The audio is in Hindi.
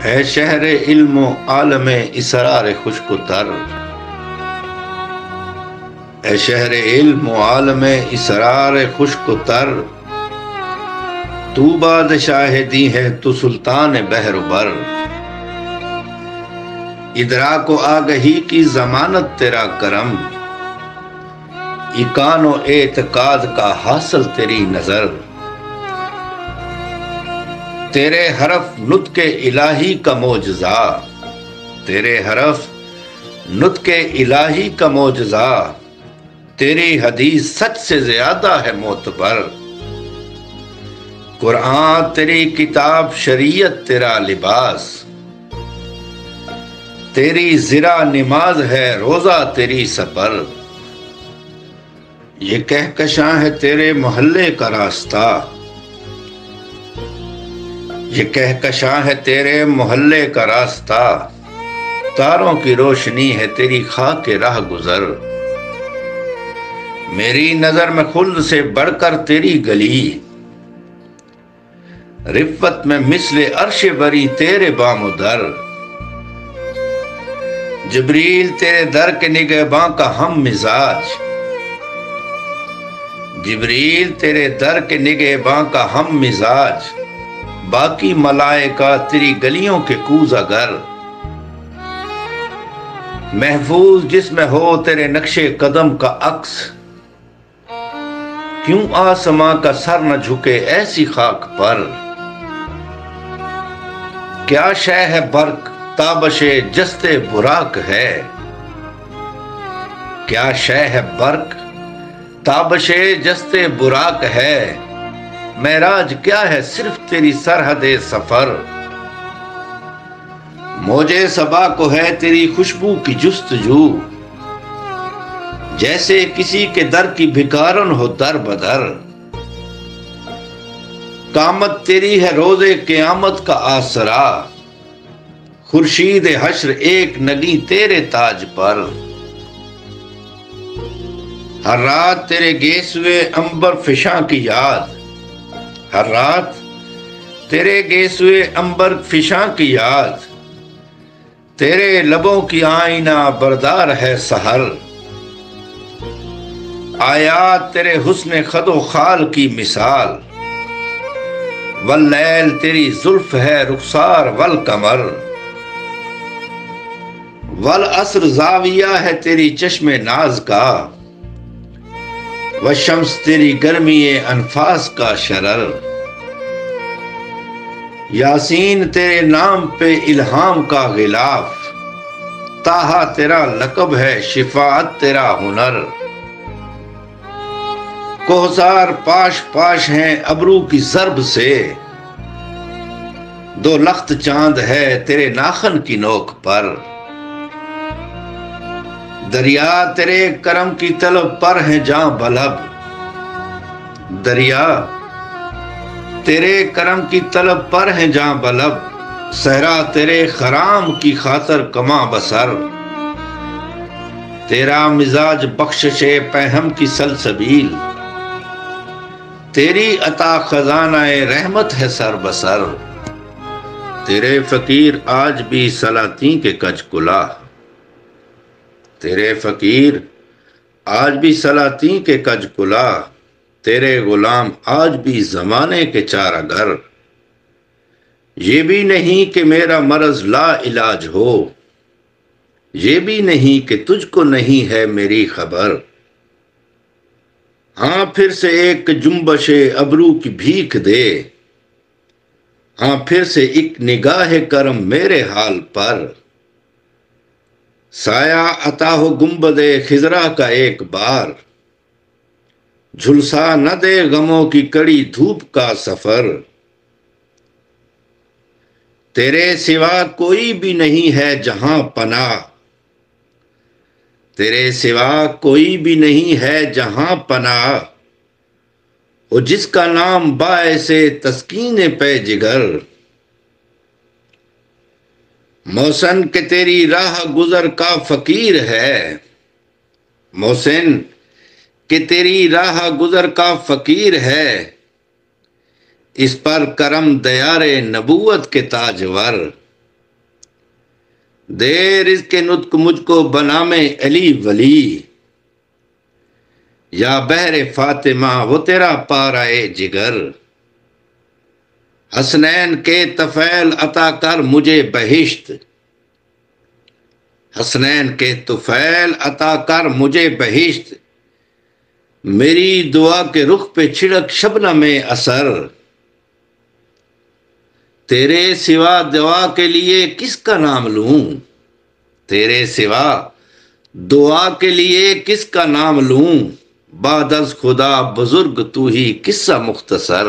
है शहर इल्म आलम इसरार खुश्क तर। है शहर इल्म आलम इसरार खुश्क तर। तू बादशाह दी है तू सुल्तान बहर बर। इदराक आगही की जमानत तेरा करम। इकानो एतकाद का हासिल तेरी नजर। तेरे हरफ नुत्के इलाही का मोजज़ा। तेरे हरफ नुत्के इलाही का मोजज़ा। तेरी हदीस सच से ज्यादा है मोतबर। कुरान तेरी किताब शरीयत तेरा लिबास। तेरी जिरा नमाज है रोजा तेरी सफर। ये कहकशां है तेरे मोहल्ले का रास्ता। ये कहकशां है तेरे मोहल्ले का रास्ता। तारों की रोशनी है तेरी खाक राह गुजर। मेरी नजर में खुल्द से बढ़कर तेरी गली। रिफ़्फ़त में मिसले अर्श बरी तेरे बामुदर। जिब्रील तेरे दर के निगहबां का हम मिजाज। जिब्रील तेरे दर के निगहबां का हम मिजाज। बाकी मलाइका तेरी गलियों के कूज़ागर। महफूज जिसमें हो तेरे नक्शे कदम का अक्स। क्यों आसमां का सर न झुके ऐसी खाक पर। क्या शय है बर्क ताबशे जस्ते बुराक है। क्या शय है बर्क ताबशे जस्ते बुराक है। महराज क्या है सिर्फ तेरी सरहदे सफर। मौजे सबा को है तेरी खुशबू की जुस्तजू। जैसे किसी के दर की भिकारन हो दर बदर। कामत तेरी है रोजे क़यामत का आसरा। खुर्शीद हश्र एक नगी तेरे ताज पर। हर रात तेरे गेसवे अंबर फिशा की याद। हर रात तेरे गेसवे अंबर फिशा की याद। तेरे लबों की आईना बरदार है सहर। आयात तेरे हुस्न खदो खाल की मिसाल। वल्लैल तेरी जुल्फ है रुखसार वल कमर। वल असर जाविया है तेरी चश्मे नाज का। व शम्स तेरी गर्मी अनफास का शरर। यासीन तेरे नाम पे इल्हाम का गिलाफ। ताहा तेरा लकब है शिफात तेरा हुनर। कोहसार पाश पाश हैं अबरू की ज़र्ब से। दो लख्त चांद है तेरे नाखन की नोक पर। दरिया तेरे करम की तलब पर है जां बलब। दरिया तेरे करम की तलब पर है जां बलब। सहरा तेरे खराम की खातर कमा बसर। तेरा मिजाज बख्शिशे पहम की सलसबील। तेरी अता खजानाए रहमत है सर बसर। तेरे फकीर आज भी सलाती के कजकुला। तेरे फकीर आज भी सलाती के कजकुला। तेरे गुलाम आज भी जमाने के चारागर। ये भी नहीं कि मेरा मरज ला इलाज हो। ये भी नहीं कि तुझको नहीं है मेरी खबर। हाँ फिर से एक जुम्बशे अबरू की भीख दे। हाँ फिर से एक निगाह करम मेरे हाल पर। साया अता हो गुंबदे खिजरा का एक बार। झुलसा न दे गमों की कड़ी धूप का सफर। तेरे सिवा कोई भी नहीं है जहां पनाह। तेरे सिवा कोई भी नहीं है जहां पनाह। वो जिसका नाम बाएसे तस्कीन पे जिगर। मोहसिन के तेरी राह गुजर का फकीर है। मोहसिन के तेरी राह गुजर का फकीर है। इस पर करम दयारे नबूवत के ताजवर। दे रिज़्क़ नुत्क मुझको बना में अली वली, या बहरे फातिमा वो तेरा पाराए जिगर। हसनैन के तफैल अता कर मुझे बहिश्त, हसनैन के तुफैल अता कर मुझे बहिश्त। मेरी दुआ के रुख पे छिड़क शबनम में असर, तेरे सिवा दुआ के लिए किसका नाम लूं, तेरे सिवा दुआ के लिए किसका नाम लूं। बादस खुदा बुजुर्ग तू ही किस्सा मुख्तसर।